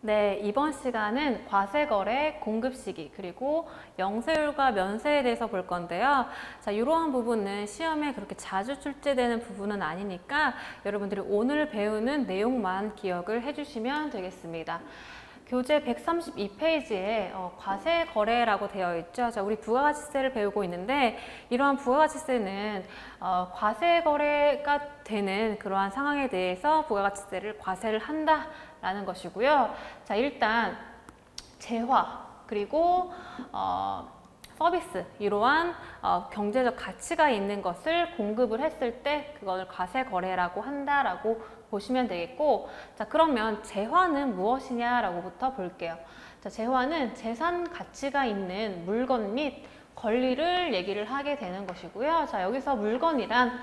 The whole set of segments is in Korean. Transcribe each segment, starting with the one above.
네, 이번 시간은 과세거래, 공급시기, 그리고 영세율과 면세에 대해서 볼 건데요. 자, 이러한 부분은 시험에 그렇게 자주 출제되는 부분은 아니니까 여러분들이 오늘 배우는 내용만 기억을 해주시면 되겠습니다. 교재 132페이지에 과세거래라고 되어 있죠. 자, 우리 부가가치세를 배우고 있는데 이러한 부가가치세는 과세거래가 되는 그러한 상황에 대해서 부가가치세를 과세를 한다라는 것이고요. 자, 일단 재화 그리고 서비스, 이러한 경제적 가치가 있는 것을 공급을 했을 때 그걸 과세거래라고 한다라고 보시면 되겠고, 자, 그러면 재화는 무엇이냐라고부터 볼게요. 자, 재화는 재산 가치가 있는 물건 및 권리를 얘기를 하게 되는 것이고요. 자, 여기서 물건이란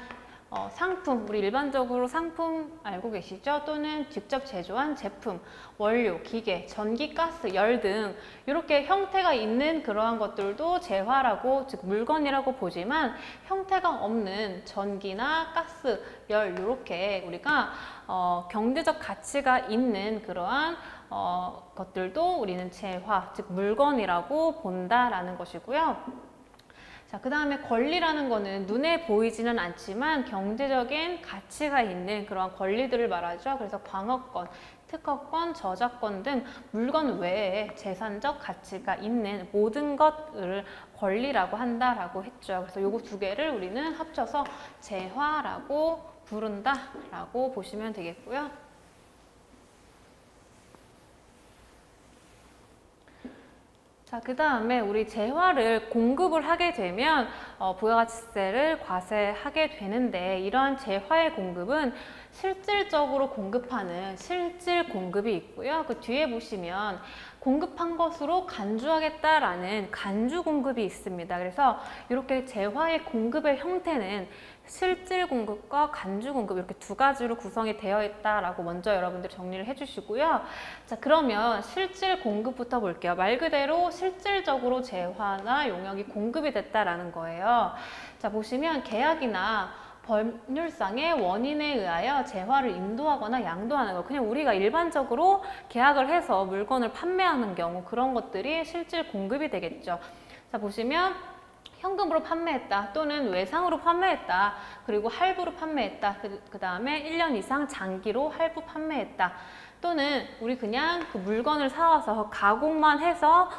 상품, 우리 일반적으로 상품 알고 계시죠? 또는 직접 제조한 제품, 원료, 기계, 전기, 가스, 열 등 이렇게 형태가 있는 그러한 것들도 재화라고, 즉 물건이라고 보지만 형태가 없는 전기나 가스, 열 이렇게 우리가 경제적 가치가 있는 그러한 것들도 우리는 재화, 즉 물건이라고 본다라는 것이고요. 자, 그 다음에 권리라는 거는 눈에 보이지는 않지만 경제적인 가치가 있는 그러한 권리들을 말하죠. 그래서 광업권, 특허권, 저작권 등 물건 외에 재산적 가치가 있는 모든 것을 권리라고 한다라고 했죠. 그래서 요거 두 개를 우리는 합쳐서 재화라고 부른다라고 보시면 되겠고요. 자, 그 다음에 우리 재화를 공급을 하게 되면 부가가치세를 과세하게 되는데, 이러한 재화의 공급은 실질적으로 공급하는 실질 공급이 있고요. 그 뒤에 보시면 공급한 것으로 간주하겠다라는 간주 공급이 있습니다. 그래서 이렇게 재화의 공급의 형태는 실질 공급과 간주 공급 이렇게 두 가지로 구성이 되어 있다라고 먼저 여러분들 정리를 해주시고요. 자, 그러면 실질 공급부터 볼게요. 말 그대로 실질적으로 재화나 용역이 공급이 됐다라는 거예요. 자, 보시면 계약이나 법률상의 원인에 의하여 재화를 인도하거나 양도하는 거, 그냥 우리가 일반적으로 계약을 해서 물건을 판매하는 경우 그런 것들이 실질 공급이 되겠죠. 자, 보시면 현금으로 판매했다, 또는 외상으로 판매했다, 그리고 할부로 판매했다, 그 다음에 1년 이상 장기로 할부 판매했다, 또는 우리 그냥 그 물건을 사와서 가공만 해서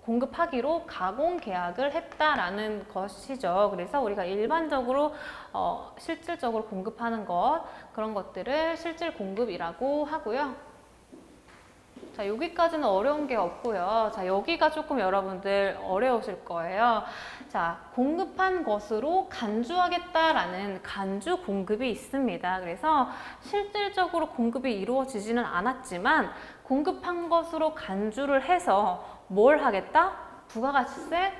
공급하기로 가공 계약을 했다라는 것이죠. 그래서 우리가 일반적으로 실질적으로 공급하는 것, 그런 것들을 실질 공급이라고 하고요. 자, 여기까지는 어려운 게 없고요. 자, 여기가 조금 여러분들 어려우실 거예요. 자, 공급한 것으로 간주하겠다라는 간주 공급이 있습니다. 그래서 실질적으로 공급이 이루어지지는 않았지만 공급한 것으로 간주를 해서 뭘 하겠다? 부가가치세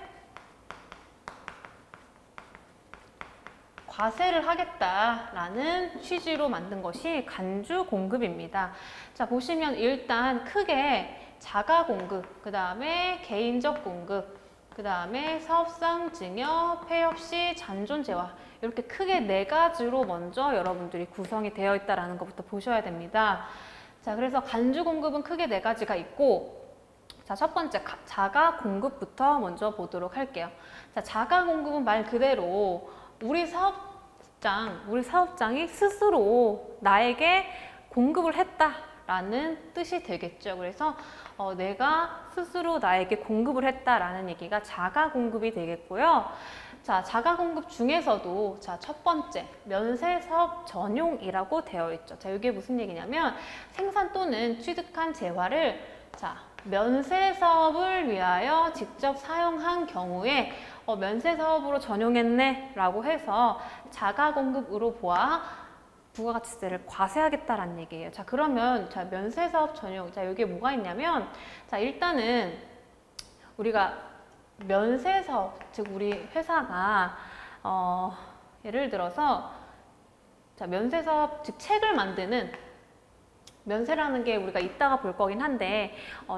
과세를 하겠다라는 취지로 만든 것이 간주 공급입니다. 자, 보시면 일단 크게 자가 공급, 그 다음에 개인적 공급, 그 다음에 사업상 증여, 폐업 시 잔존 재화, 이렇게 크게 네 가지로 먼저 여러분들이 구성이 되어 있다는 것부터 보셔야 됩니다. 자, 그래서 간주 공급은 크게 네 가지가 있고, 자, 첫 번째 자가 공급부터 먼저 보도록 할게요. 자, 자가 공급은 말 그대로 우리 사업장이 스스로 나에게 공급을 했다라는 뜻이 되겠죠. 그래서 내가 스스로 나에게 공급을 했다라는 얘기가 자가 공급이 되겠고요. 자, 자가 공급 중에서도 자, 첫 번째 면세 사업 전용이라고 되어 있죠. 자, 이게 무슨 얘기냐면 생산 또는 취득한 재화를 면세 사업을 위하여 직접 사용한 경우에 면세 사업으로 전용했네 라고 해서 자가 공급으로 보아 부가가치세를 과세하겠다라는 얘기예요. 자, 그러면 자, 면세 사업 전용, 자, 여기에 뭐가 있냐면, 자, 일단은 우리가 면세 사업, 즉 우리 회사가 예를 들어서 자, 면세 사업, 즉 책을 만드는, 면세라는 게 우리가 이따가 볼 거긴 한데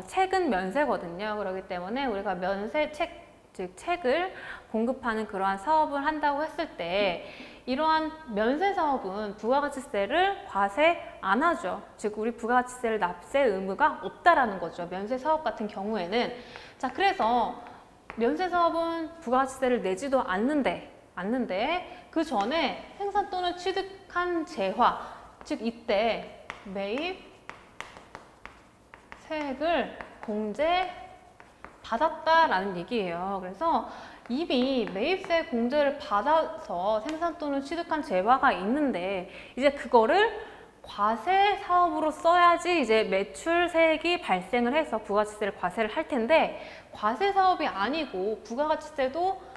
책은 면세거든요. 그렇기 때문에 우리가 면세 책 즉 책을 공급하는 그러한 사업을 한다고 했을 때 이러한 면세 사업은 부가가치세를 과세 안 하죠. 즉 우리 부가가치세를 납세 의무가 없다라는 거죠. 면세 사업 같은 경우에는. 자, 그래서 면세 사업은 부가가치세를 내지도 않는데 그 전에 생산 또는 취득한 재화, 즉 이때 매입 세액을 공제 받았다라는 얘기예요. 그래서 이미 매입세 공제를 받아서 생산 또는 취득한 재화가 있는데 이제 그거를 과세 사업으로 써야지 이제 매출세액이 발생을 해서 부가가치세를 과세를 할 텐데 과세 사업이 아니고 부가가치세도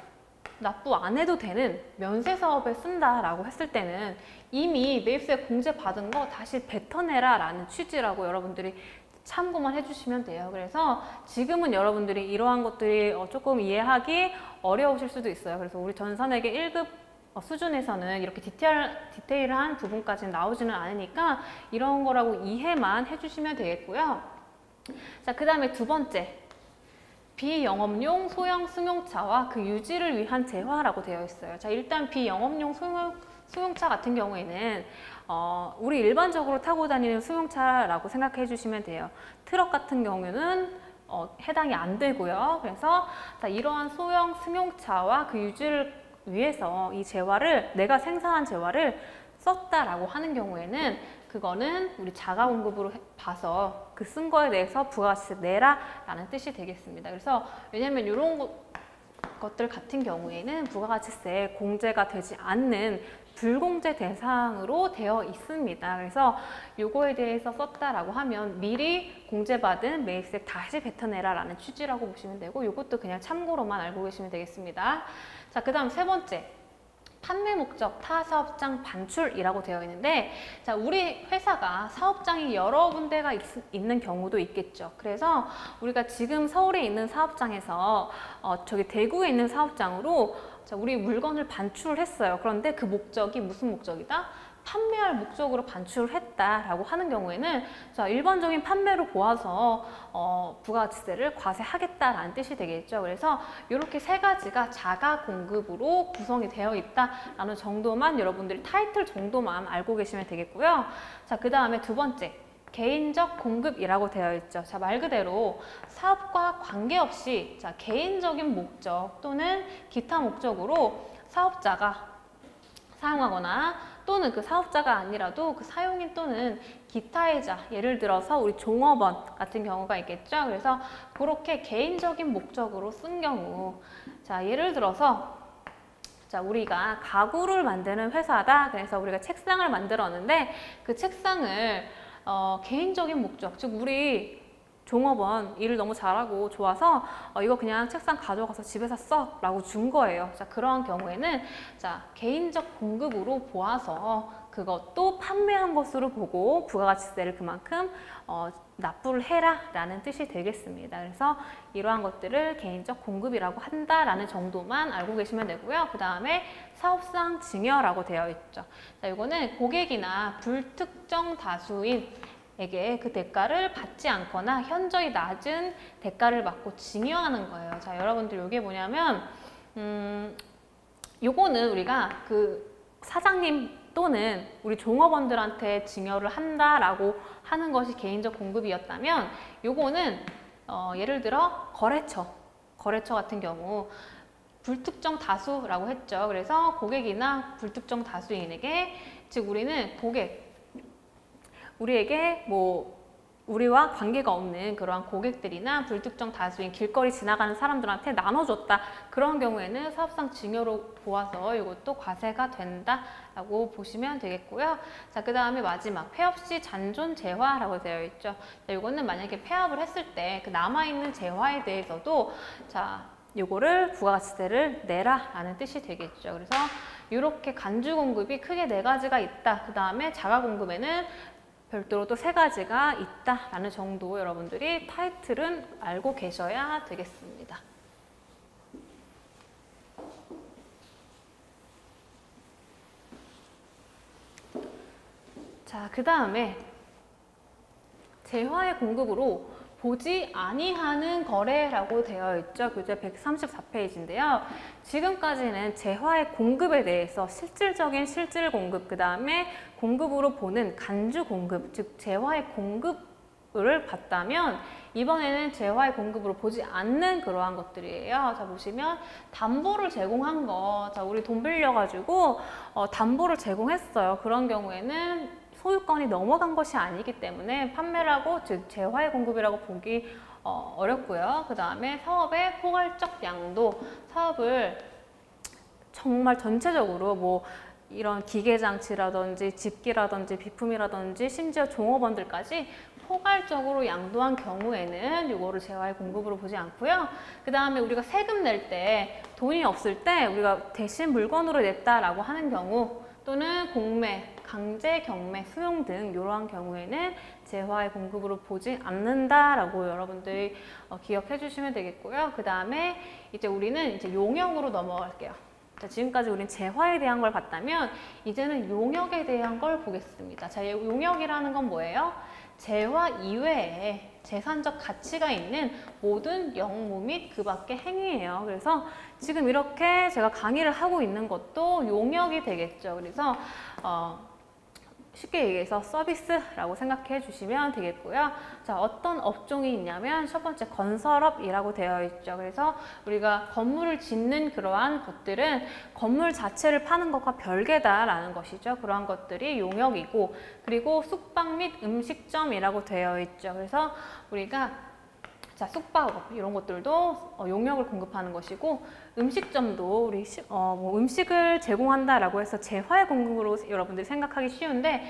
납부 안 해도 되는 면세 사업에 쓴다라고 했을 때는 이미 매입세 공제 받은 거 다시 뱉어내라 라는 취지라고 여러분들이 참고만 해주시면 돼요. 그래서 지금은 여러분들이 이러한 것들이 조금 이해하기 어려우실 수도 있어요. 그래서 우리 전산회계 1급 수준에서는 이렇게 디테일한 부분까지는 나오지는 않으니까 이런 거라고 이해만 해주시면 되겠고요. 자, 그 다음에 두 번째. 비영업용 소형 승용차와 그 유지를 위한 재화라고 되어 있어요. 자, 일단 비영업용 승용차 같은 경우에는 우리 일반적으로 타고 다니는 승용차라고 생각해 주시면 돼요. 트럭 같은 경우는 해당이 안 되고요. 그래서 자, 이러한 소형 승용차와 그 유지를 위해서 이 재화를 내가 생산한 재화를 썼다라고 하는 경우에는 그거는 우리 자가 공급으로 봐서 그 쓴 거에 대해서 부가가치세 내라 라는 뜻이 되겠습니다. 그래서 왜냐면 이런 것들 같은 경우에는 부가가치세 공제가 되지 않는 불공제 대상으로 되어 있습니다. 그래서 요거에 대해서 썼다라고 하면 미리 공제받은 매입세 다시 뱉어내라 라는 취지라고 보시면 되고 요것도 그냥 참고로만 알고 계시면 되겠습니다. 자, 그 다음 세 번째. 판매 목적 타 사업장 반출이라고 되어 있는데 자, 우리 회사가 사업장이 여러 군데가 있는 경우도 있겠죠. 그래서 우리가 지금 서울에 있는 사업장에서 저기 대구에 있는 사업장으로 자, 우리 물건을 반출을 했어요. 그런데 그 목적이 무슨 목적이다? 판매할 목적으로 반출을 했다라고 하는 경우에는 자, 일반적인 판매로 보아서 부가가치세를 과세하겠다라는 뜻이 되겠죠. 그래서 이렇게 세 가지가 자가 공급으로 구성이 되어 있다라는 정도만 여러분들이 타이틀 정도만 알고 계시면 되겠고요. 자, 그 다음에 두 번째. 개인적 공급이라고 되어 있죠. 자, 말 그대로 사업과 관계없이 자, 개인적인 목적 또는 기타 목적으로 사업자가 사용하거나 또는 그 사업자가 아니라도 그 사용인 또는 기타이자 예를 들어서 우리 종업원 같은 경우가 있겠죠. 그래서 그렇게 개인적인 목적으로 쓴 경우 자, 예를 들어서 자, 우리가 가구를 만드는 회사다. 그래서 우리가 책상을 만들었는데 그 책상을 개인적인 목적, 즉 우리 종업원 일을 너무 잘하고 좋아서 이거 그냥 책상 가져가서 집에서 써 라고 준 거예요. 자, 그러한 경우에는 자, 개인적 공급으로 보아서 그것도 판매한 것으로 보고 부가가치세를 그만큼 납부를 해라 라는 뜻이 되겠습니다. 그래서 이러한 것들을 개인적 공급이라고 한다라는 정도만 알고 계시면 되고요. 그 다음에 사업상 증여라고 되어 있죠. 자, 이거는 고객이나 불특정 다수인 에게 그 대가를 받지 않거나 현저히 낮은 대가를 받고 증여하는 거예요. 자, 여러분들 이게 뭐냐면 요거는 우리가 그 사장님 또는 우리 종업원들한테 증여를 한다라고 하는 것이 개인적 공급이었다면 요거는 예를 들어 거래처 같은 경우 불특정 다수라고 했죠. 그래서 고객이나 불특정 다수인에게 즉 우리는 우리에게 뭐 우리와 관계가 없는 그러한 고객들이나 불특정 다수인 길거리 지나가는 사람들한테 나눠줬다. 그런 경우에는 사업상 증여로 보아서 이것도 과세가 된다라고 보시면 되겠고요. 자, 그 다음에 마지막 폐업시 잔존 재화라고 되어 있죠. 자, 이거는 만약에 폐업을 했을 때 그 남아있는 재화에 대해서도 자, 요거를 부가가치세를 내라 라는 뜻이 되겠죠. 그래서 이렇게 간주 공급이 크게 네 가지가 있다. 그 다음에 자가 공급에는 별도로 또 세 가지가 있다라는 정도 여러분들이 타이틀은 알고 계셔야 되겠습니다. 자, 그 다음에 재화의 공급으로 보지 아니하는 거래라고 되어 있죠. 교재 134페이지인데요. 지금까지는 재화의 공급에 대해서 실질적인 실질 공급, 그 다음에 공급으로 보는 간주 공급, 즉 재화의 공급을 봤다면 이번에는 재화의 공급으로 보지 않는 그러한 것들이에요. 자, 보시면 담보를 제공한 거, 자, 우리 돈 빌려가지고 담보를 제공했어요. 그런 경우에는 소유권이 넘어간 것이 아니기 때문에 판매를 하고, 즉 재화의 공급이라고 보기 어렵고요. 그 다음에 사업의 포괄적 양도, 사업을 정말 전체적으로 뭐 이런 기계장치라든지 집기라든지 비품이라든지 심지어 종업원들까지 포괄적으로 양도한 경우에는 이거를 재화의 공급으로 보지 않고요. 그 다음에 우리가 세금 낼 때 돈이 없을 때 우리가 대신 물건으로 냈다라고 하는 경우, 또는 공매, 강제 경매, 수용 등 이러한 경우에는 재화의 공급으로 보지 않는다라고 여러분들이 기억해 주시면 되겠고요. 그 다음에 이제 우리는 이제 용역으로 넘어갈게요. 자, 지금까지 우린 재화에 대한 걸 봤다면 이제는 용역에 대한 걸 보겠습니다. 자, 용역이라는 건 뭐예요? 재화 이외에 재산적 가치가 있는 모든 영무 및 그 밖의 행위예요. 그래서 지금 이렇게 제가 강의를 하고 있는 것도 용역이 되겠죠. 그래서 쉽게 얘기해서 서비스라고 생각해 주시면 되겠고요. 자, 어떤 업종이 있냐면 첫 번째 건설업이라고 되어 있죠. 그래서 우리가 건물을 짓는 그러한 것들은 건물 자체를 파는 것과 별개다라는 것이죠. 그러한 것들이 용역이고, 그리고 숙박 및 음식점이라고 되어 있죠. 그래서 우리가 자, 숙박업 이런 것들도 용역을 공급하는 것이고, 음식점도 우리 뭐 음식을 제공한다라고 해서 재화의 공급으로 여러분들이 생각하기 쉬운데,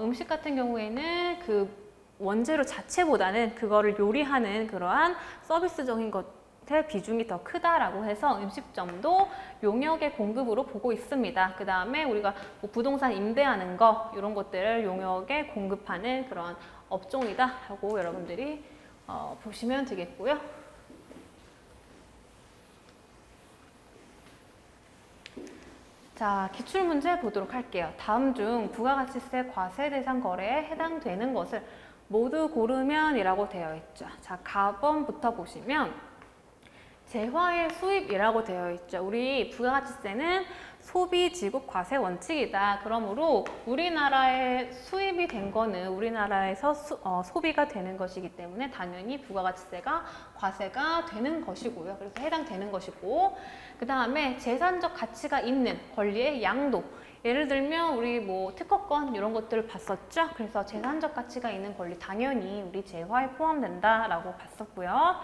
음식 같은 경우에는 그 원재료 자체보다는 그거를 요리하는 그러한 서비스적인 것의 비중이 더 크다라고 해서 음식점도 용역의 공급으로 보고 있습니다. 그 다음에 우리가 뭐 부동산 임대하는 거 이런 것들을 용역에 공급하는 그런 업종이다라고 여러분들이 보시면 되겠고요. 자, 기출문제 보도록 할게요. 다음 중 부가가치세 과세 대상 거래에 해당되는 것을 모두 고르면 이라고 되어 있죠. 자, 가번부터 보시면 재화의 수입이라고 되어 있죠. 우리 부가가치세는 소비 지급 과세 원칙이다. 그러므로 우리나라에 수입이 된 거는 우리나라에서 소비가 되는 것이기 때문에 당연히 부가가치세가 과세가 되는 것이고요. 그래서 해당되는 것이고, 그 다음에 재산적 가치가 있는 권리의 양도. 예를 들면 우리 뭐 특허권 이런 것들을 봤었죠. 그래서 재산적 가치가 있는 권리 당연히 우리 재화에 포함된다라고 봤었고요.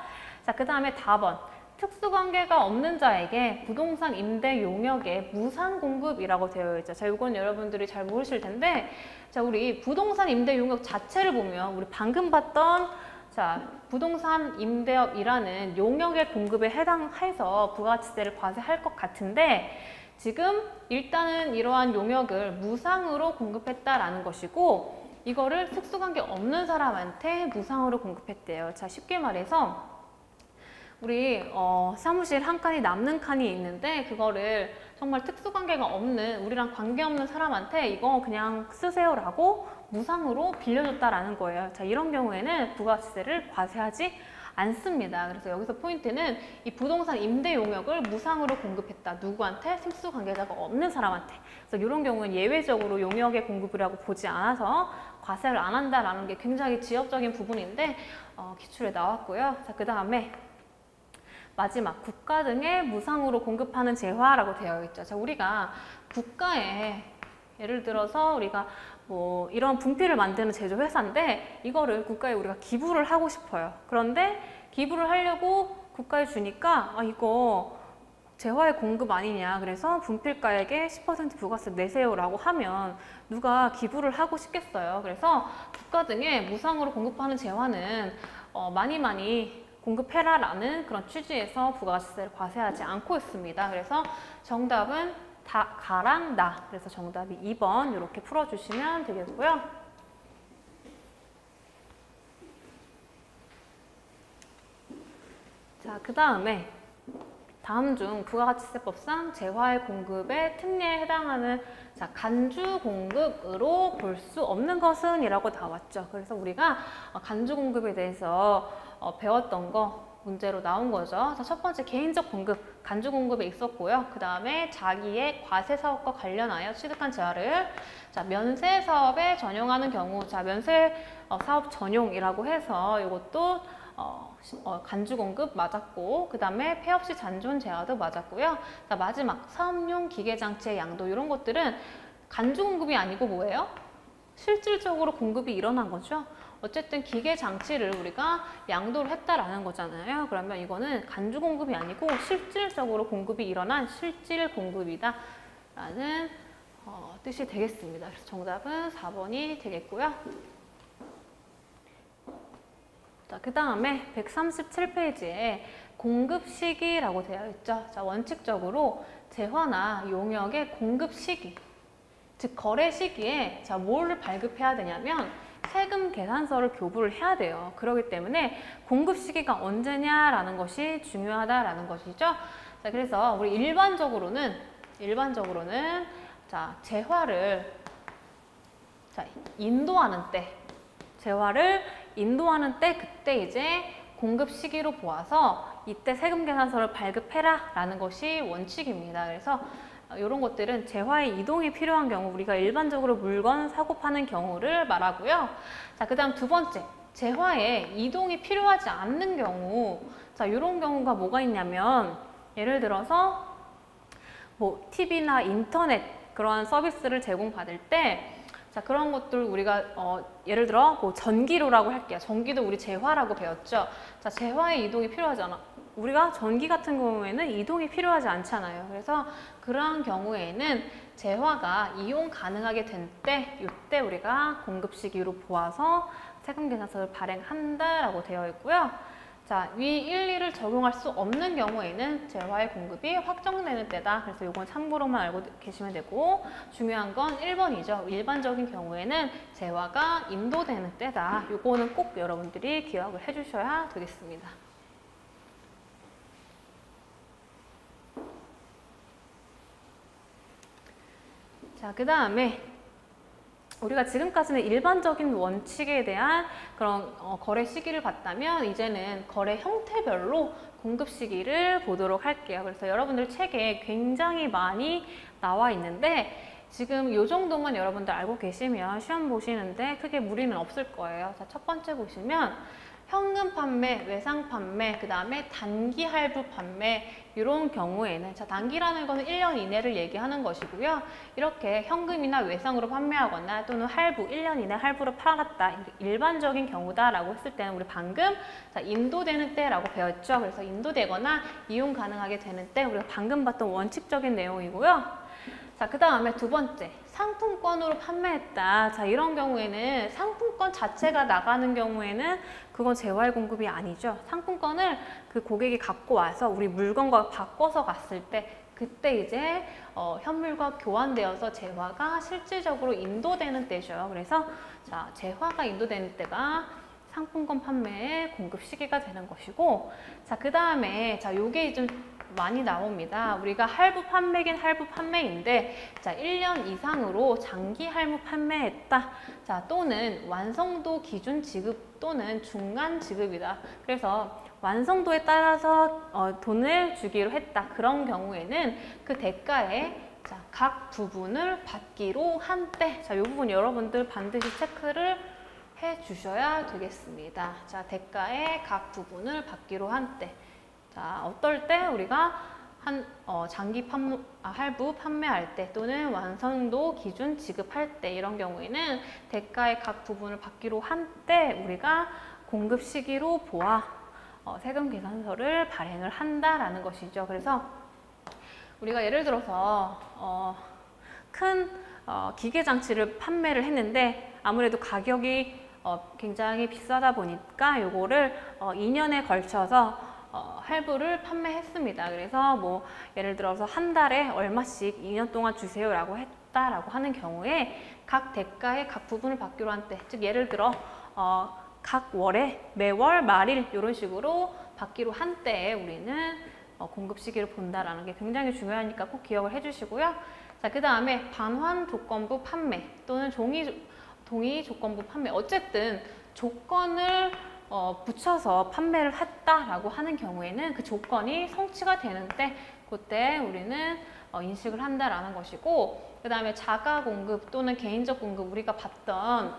자, 그 다음에 답은 특수관계가 없는 자에게 부동산 임대 용역의 무상 공급이라고 되어 있죠. 자, 이건 여러분들이 잘 모르실 텐데, 자, 우리 부동산 임대 용역 자체를 보면 우리 방금 봤던 자, 부동산 임대업이라는 용역의 공급에 해당해서 부가가치세를 과세할 것 같은데, 지금 일단은 이러한 용역을 무상으로 공급했다라는 것이고, 이거를 특수관계 없는 사람한테 무상으로 공급했대요. 자, 쉽게 말해서 우리 사무실 한 칸이 남는 칸이 있는데, 그거를 정말 특수관계가 없는, 우리랑 관계없는 사람한테 이거 그냥 쓰세요라고 무상으로 빌려줬다라는 거예요. 자, 이런 경우에는 부가가치세를 과세하지 않습니다. 그래서 여기서 포인트는 이 부동산 임대 용역을 무상으로 공급했다. 누구한테? 특수관계자가 없는 사람한테. 그래서 이런 경우는 예외적으로 용역의 공급이라고 보지 않아서 과세를 안 한다라는 게 굉장히 지엽적인 부분인데 기출에 나왔고요. 자, 그 다음에 마지막 국가 등에 무상으로 공급하는 재화라고 되어 있죠. 자, 우리가 국가에 예를 들어서 우리가 뭐 이런 분필을 만드는 제조회사인데 이거를 국가에 우리가 기부를 하고 싶어요. 그런데 기부를 하려고 국가에 주니까 이거 재화의 공급 아니냐, 그래서 분필가액에 10% 부가세 내세요라고 하면 누가 기부를 하고 싶겠어요. 그래서 국가 등에 무상으로 공급하는 재화는 많이 공급해라라는 그런 취지에서 부가가치세를 과세하지 않고 있습니다. 그래서 정답은 가랑 나. 그래서 정답이 2번 이렇게 풀어주시면 되겠고요. 자, 그 다음에 다음 중 부가가치세법상 재화의 공급의 특례에 해당하는 자, 간주 공급으로 볼 수 없는 것은 이라고 나왔죠. 그래서 우리가 간주 공급에 대해서 배웠던 거 문제로 나온 거죠. 자, 첫 번째 개인적 공급, 간주 공급에 있었고요. 그 다음에 자기의 과세 사업과 관련하여 취득한 재화를 자, 면세 사업에 전용하는 경우, 자, 면세 사업 전용이라고 해서 이것도 간주 공급 맞았고, 그 다음에 폐 없이 잔존 재화도 맞았고요. 자, 마지막 사업용 기계장치의 양도 이런 것들은 간주 공급이 아니고 뭐예요? 실질적으로 공급이 일어난 거죠. 어쨌든 기계 장치를 우리가 양도를 했다라는 거잖아요. 그러면 이거는 간주 공급이 아니고 실질적으로 공급이 일어난 실질 공급이다 라는 뜻이 되겠습니다. 그래서 정답은 4번이 되겠고요. 자, 그 다음에 137페이지에 공급 시기라고 되어 있죠. 자, 원칙적으로 재화나 용역의 공급 시기, 즉 거래 시기에 자, 뭘 발급해야 되냐면 세금 계산서를 교부를 해야 돼요. 그렇기 때문에 공급 시기가 언제냐라는 것이 중요하다라는 것이죠. 자, 그래서 우리 일반적으로는 자, 재화를 자, 인도하는 때, 재화를 인도하는 때 그때 이제 공급 시기로 보아서 이때 세금 계산서를 발급해라 라는 것이 원칙입니다. 그래서 이런 것들은 재화의 이동이 필요한 경우, 우리가 일반적으로 물건 사고 파는 경우를 말하고요. 자, 그 다음 두 번째, 재화의 이동이 필요하지 않는 경우. 자, 이런 경우가 뭐가 있냐면 예를 들어서 뭐 TV나 인터넷 그러한 서비스를 제공받을 때 자, 그런 것들 우리가 예를 들어 뭐 전기료라고 할게요. 전기도 우리 재화라고 배웠죠. 자, 재화의 이동이 필요하지 않아. 우리가 전기 같은 경우에는 이동이 필요하지 않잖아요. 그래서 그러한 경우에는 재화가 이용 가능하게 된 때, 이때 우리가 공급 시기로 보아서 세금 계산서를 발행한다라고 되어 있고요. 자, 위 1, 2를 적용할 수 없는 경우에는 재화의 공급이 확정되는 때다. 그래서 이건 참고로만 알고 계시면 되고, 중요한 건 1번이죠. 일반적인 경우에는 재화가 인도되는 때다. 이거는 꼭 여러분들이 기억을 해주셔야 되겠습니다. 자, 그 다음에 우리가 지금까지는 일반적인 원칙에 대한 그런 거래 시기를 봤다면 이제는 거래 형태별로 공급 시기를 보도록 할게요. 그래서 여러분들 책에 굉장히 많이 나와 있는데 지금 이 정도만 여러분들 알고 계시면 시험 보시는데 크게 무리는 없을 거예요. 자, 첫 번째 보시면 현금 판매, 외상 판매, 그 다음에 단기 할부 판매 이런 경우에는 자, 단기라는 것은 1년 이내를 얘기하는 것이고요. 이렇게 현금이나 외상으로 판매하거나 또는 할부, 1년 이내 할부로 팔았다. 일반적인 경우다라고 했을 때는 우리 방금 자, 인도되는 때라고 배웠죠. 그래서 인도되거나 이용 가능하게 되는 때 우리가 방금 봤던 원칙적인 내용이고요. 자, 그 다음에 두 번째, 상품권으로 판매했다. 자, 이런 경우에는 상품권 자체가 나가는 경우에는 그건 재화의 공급이 아니죠. 상품권을 그 고객이 갖고 와서 우리 물건과 바꿔서 갔을 때 그때 이제 현물과 교환되어서 재화가 실질적으로 인도되는 때죠. 그래서 자, 재화가 인도되는 때가 상품권 판매의 공급 시기가 되는 것이고, 자, 그 다음에 자, 요게 좀 많이 나옵니다. 우리가 할부 판매긴 할부 판매인데 자, 1년 이상으로 장기 할부 판매했다. 자, 또는 완성도 기준 지급 또는 중간 지급이다. 그래서 완성도에 따라서 돈을 주기로 했다. 그런 경우에는 그 대가에 자, 각 부분을 받기로 한 때. 자, 이 부분 여러분들 반드시 체크를 해 주셔야 되겠습니다. 자, 대가의 각 부분을 받기로 한 때. 자, 어떨 때 우리가 장기 할부 판매할 때 또는 완성도 기준 지급할 때 이런 경우에는 대가의 각 부분을 받기로 한 때 우리가 공급 시기로 보아 세금 계산서를 발행을 한다라는 것이죠. 그래서 우리가 예를 들어서 큰 기계 장치를 판매를 했는데 아무래도 가격이 굉장히 비싸다 보니까 요거를 2년에 걸쳐서 할부를 판매했습니다. 그래서 뭐 예를 들어서 한 달에 얼마씩 2년 동안 주세요라고 했다라고 하는 경우에 각 대가의 각 부분을 받기로 한 때, 즉 예를 들어 각 월에 매월 말일 이런 식으로 받기로 한 때에 우리는 공급 시기를 본다라는 게 굉장히 중요하니까 꼭 기억을 해주시고요. 자, 그 다음에 반환 조건부 판매 또는 동의 조건부 판매, 어쨌든 조건을 붙여서 판매를 했다라고 하는 경우에는 그 조건이 성취가 되는데 그때 우리는 인식을 한다라는 것이고, 그 다음에 자가 공급 또는 개인적 공급, 우리가 봤던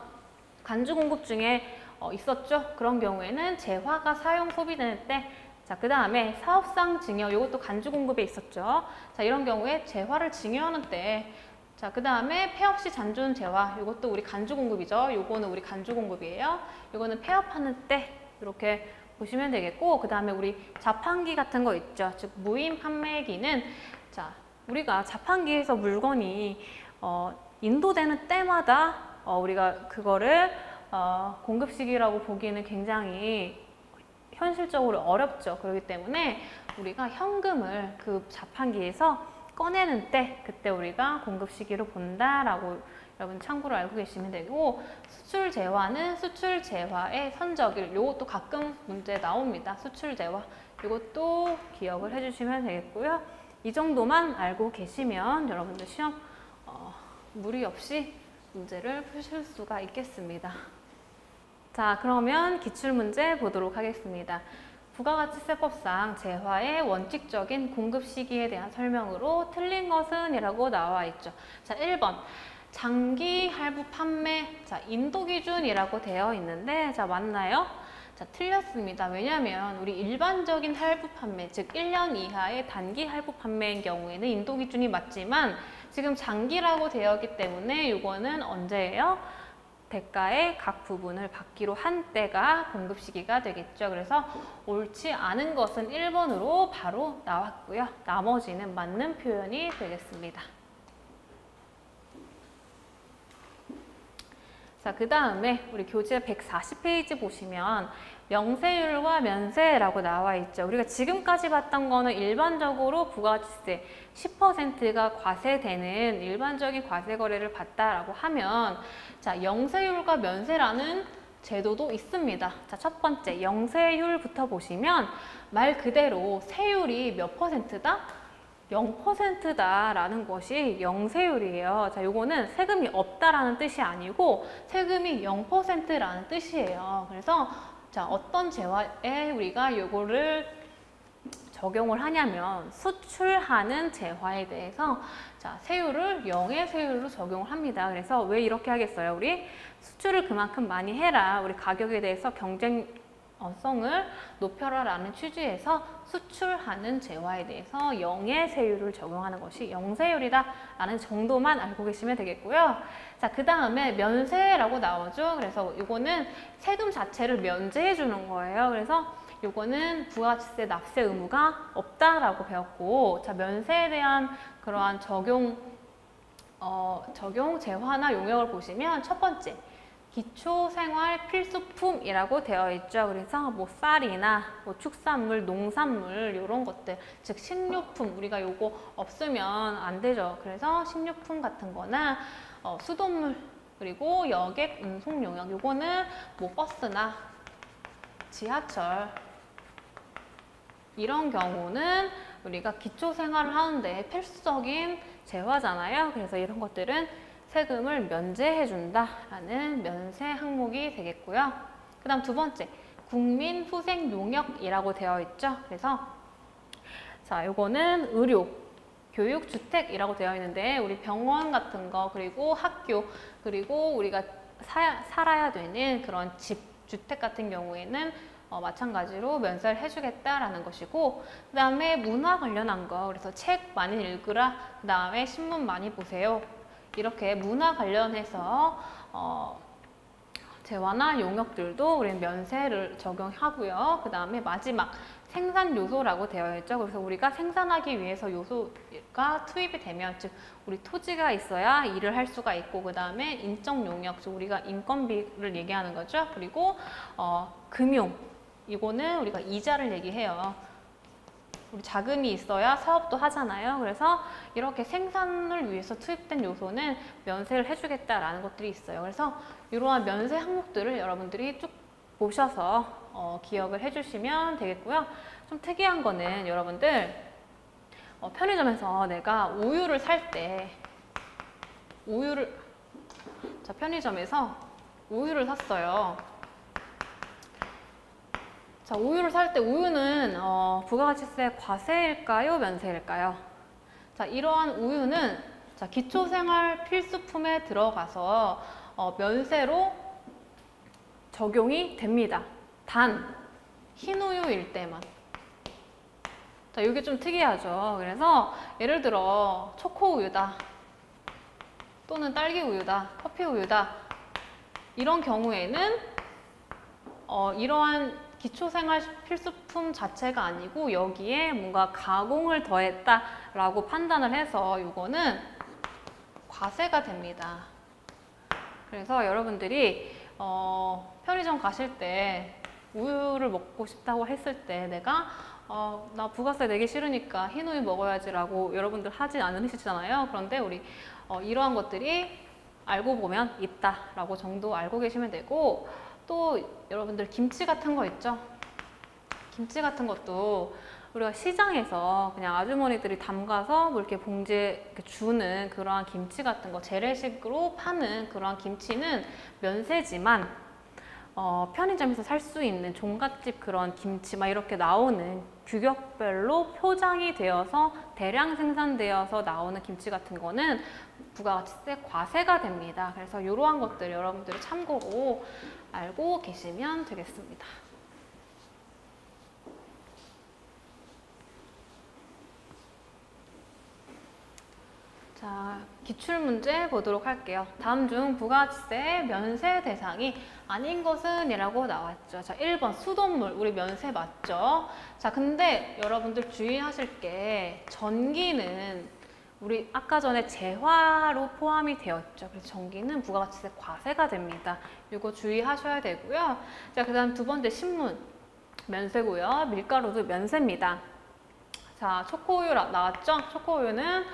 간주 공급 중에 있었죠. 그런 경우에는 재화가 사용 소비되는 때, 자, 그 다음에 사업상 증여, 이것도 간주 공급에 있었죠. 자, 이런 경우에 재화를 증여하는 때, 자, 그 다음에 폐업 시 잔존 재화, 이것도 우리 간주 공급이죠. 요거는 우리 간주 공급이에요. 요거는 폐업하는 때 이렇게 보시면 되겠고, 그 다음에 우리 자판기 같은 거 있죠. 즉 무인 판매기는, 자, 우리가 자판기에서 물건이 인도되는 때마다 우리가 그거를 공급 시기라고 보기에는 굉장히 현실적으로 어렵죠. 그렇기 때문에 우리가 현금을 그 자판기에서 꺼내는 때, 그때 우리가 공급 시기로 본다라고 여러분 참고로 알고 계시면 되고, 수출 재화는 수출 재화의 선적일, 이것도 가끔 문제 나옵니다. 수출 재화, 이것도 기억을 해주시면 되겠고요. 이 정도만 알고 계시면 여러분들 시험 무리 없이 문제를 푸실 수가 있겠습니다. 자, 그러면 기출문제 보도록 하겠습니다. 부가가치세법상 재화의 원칙적인 공급 시기에 대한 설명으로 틀린 것은 이라고 나와 있죠. 자, 1번 장기 할부 판매, 자, 인도 기준이라고 되어 있는데, 자, 맞나요? 자, 틀렸습니다. 왜냐하면 우리 일반적인 할부 판매, 즉 1년 이하의 단기 할부 판매인 경우에는 인도 기준이 맞지만 지금 장기라고 되어 있기 때문에 이거는 언제예요? 대가의 각 부분을 받기로 한 때가 공급 시기가 되겠죠. 그래서 옳지 않은 것은 1번으로 바로 나왔고요. 나머지는 맞는 표현이 되겠습니다. 자, 그 다음에 우리 교재 140페이지 보시면 명세율과 면세라고 나와 있죠. 우리가 지금까지 봤던 거는 일반적으로 부가가치세 10%가 과세되는 일반적인 과세 거래를 봤다라고 하면, 자, 영세율과 면세라는 제도도 있습니다. 자, 첫 번째 영세율부터 보시면 말 그대로 세율이 몇 퍼센트다? 0%다라는 것이 영세율이에요. 자, 요거는 세금이 없다라는 뜻이 아니고 세금이 0%라는 뜻이에요. 그래서 자, 어떤 재화에 우리가 요거를 적용을 하냐면 수출하는 재화에 대해서 자, 세율을 0의 세율로 적용을 합니다. 그래서 왜 이렇게 하겠어요? 우리 수출을 그만큼 많이 해라. 우리 가격에 대해서 경쟁성을 높여라 라는 취지에서 수출하는 재화에 대해서 0의 세율을 적용하는 것이 영세율이다 라는 정도만 알고 계시면 되겠고요. 자, 그 다음에 면세라고 나오죠. 그래서 이거는 세금 자체를 면제해 주는 거예요. 그래서 요거는 부가가치세 납세 의무가 없다라고 배웠고, 자, 면세에 대한 그러한 적용 재화나 용역을 보시면 첫 번째 기초생활 필수품이라고 되어 있죠. 그래서 뭐 쌀이나 뭐 축산물, 농산물 이런 것들, 즉 식료품, 우리가 요거 없으면 안 되죠. 그래서 식료품 같은 거나 수돗물, 그리고 여객 운송 용역, 요거는 뭐 버스나 지하철 이런 경우는 우리가 기초생활을 하는데 필수적인 재화잖아요. 그래서 이런 것들은 세금을 면제해준다라는 면세 항목이 되겠고요. 그 다음 두 번째, 국민후생용역이라고 되어 있죠. 그래서 자, 요거는 의료, 교육, 주택이라고 되어 있는데 우리 병원 같은 거, 그리고 학교, 그리고 우리가 살아야 되는 그런 집, 주택 같은 경우에는 마찬가지로 면세를 해주겠다라는 것이고, 그 다음에 문화 관련한 거, 그래서 책 많이 읽으라, 그 다음에 신문 많이 보세요. 이렇게 문화 관련해서 재화나 용역들도 우리는 면세를 적용하고요. 그 다음에 마지막 생산 요소라고 되어 있죠. 그래서 우리가 생산하기 위해서 요소가 투입이 되면, 즉 우리 토지가 있어야 일을 할 수가 있고, 그 다음에 인적 용역, 즉 우리가 인건비를 얘기하는 거죠. 그리고 금융, 이거는 우리가 이자를 얘기해요. 우리 자금이 있어야 사업도 하잖아요. 그래서 이렇게 생산을 위해서 투입된 요소는 면세를 해주겠다라는 것들이 있어요. 그래서 이러한 면세 항목들을 여러분들이 쭉 보셔서 기억을 해주시면 되겠고요. 좀 특이한 거는 여러분들 편의점에서 내가 우유를 살 때 편의점에서 우유를 샀어요. 자, 우유를 살 때 우유는 부가가치세 과세일까요? 면세일까요? 자, 이러한 우유는 자, 기초생활 필수품에 들어가서 면세로 적용이 됩니다. 단 흰우유일 때만. 자, 이게 좀 특이하죠. 그래서 예를 들어 초코우유다 또는 딸기우유다, 커피우유다 이런 경우에는 이러한 기초생활 필수품 자체가 아니고 여기에 뭔가 가공을 더했다라고 판단을 해서 이거는 과세가 됩니다. 그래서 여러분들이 편의점 가실 때 우유를 먹고 싶다고 했을 때 내가 나 부가세 내기 싫으니까 흰우유 먹어야지라고 여러분들 하지 않으시잖아요. 그런데 우리 이러한 것들이 알고 보면 있다라고 정도 알고 계시면 되고, 또 여러분들 김치 같은 거 있죠? 김치 같은 것도 우리가 시장에서 그냥 아주머니들이 담가서 뭐 이렇게 봉지에 이렇게 주는 그러한 김치 같은 거, 재래식으로 파는 그러한 김치는 면세지만 편의점에서 살 수 있는 종갓집 그런 김치 막 이렇게 나오는 규격별로 포장이 되어서 대량 생산되어서 나오는 김치 같은 거는 부가가치세 과세가 됩니다. 그래서 이러한 것들 여러분들이 참고로 알고 계시면 되겠습니다. 자, 기출문제 보도록 할게요. 다음 중 부가가치세 면세 대상이 아닌 것은 이라고 나왔죠. 자, 1번 수돗물, 우리 면세 맞죠? 자, 근데 여러분들 주의하실 게 전기는 우리 아까 전에 재화로 포함이 되었죠. 그래서 전기는 부가가치세 과세가 됩니다. 이거 주의하셔야 되고요. 자, 그 다음 두 번째 신문 면세고요. 밀가루도 면세입니다. 자, 초코우유 나왔죠? 초코우유는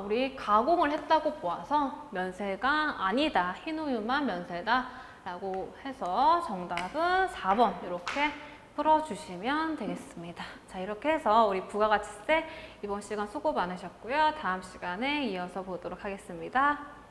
우리 가공을 했다고 보아서 면세가 아니다. 흰우유만 면세다 라고 해서 정답은 4번 이렇게 풀어주시면 되겠습니다. 자, 이렇게 해서 우리 부가가치세 이번 시간 수고 많으셨고요. 다음 시간에 이어서 보도록 하겠습니다.